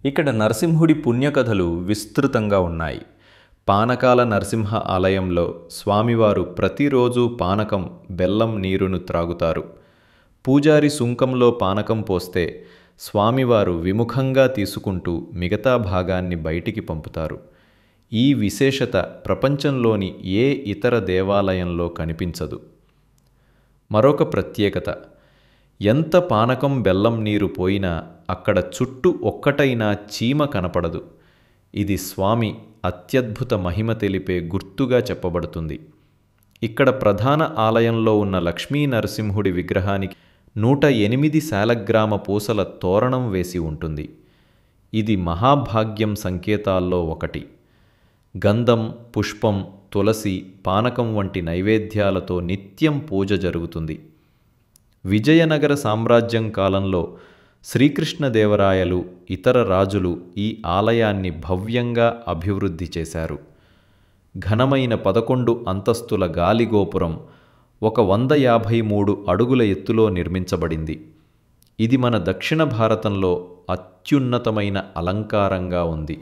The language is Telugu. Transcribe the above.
ఇక్కడ నరసింహుడి పుణ్యకథలు విస్తృతంగా ఉన్నాయి. పానకాల నరసింహ ఆలయంలో స్వామివారు ప్రతిరోజు పానకం, బెల్లం నీరును త్రాగుతారు. పూజారి సుంకంలో పానకం పోస్తే స్వామివారు విముఖంగా తీసుకుంటూ మిగతా భాగాన్ని బయటికి పంపుతారు. ఈ విశేషత ప్రపంచంలోని ఏ ఇతర దేవాలయంలో కనిపించదు. మరొక ప్రత్యేకత, ఎంత పానకం బెల్లం నీరు పోయినా అక్కడ చుట్టూ ఒక్కటైనా చీమ కనపడదు. ఇది స్వామి అత్యద్భుత మహిమ తెలిపే గుర్తుగా చెప్పబడుతుంది. ఇక్కడ ప్రధాన ఆలయంలో ఉన్న లక్ష్మీ నరసింహుడి విగ్రహానికి 108 శాలగ్రామ పూసల తోరణం వేసి ఉంటుంది. ఇది మహాభాగ్యం సంకేతాల్లో ఒకటి. గంధం, పుష్పం, తులసి, పానకం వంటి నైవేద్యాలతో నిత్యం పూజ జరుగుతుంది. విజయనగర సామ్రాజ్యం కాలంలో శ్రీకృష్ణదేవరాయలు, ఇతర రాజులు ఈ ఆలయాన్ని భవ్యంగా అభివృద్ధి చేశారు. ఘనమైన 11 అంతస్తుల గాలిగోపురం 153 అడుగుల ఎత్తులో నిర్మించబడింది. ఇది మన దక్షిణ భారతంలో అత్యున్నతమైన అలంకారంగా ఉంది.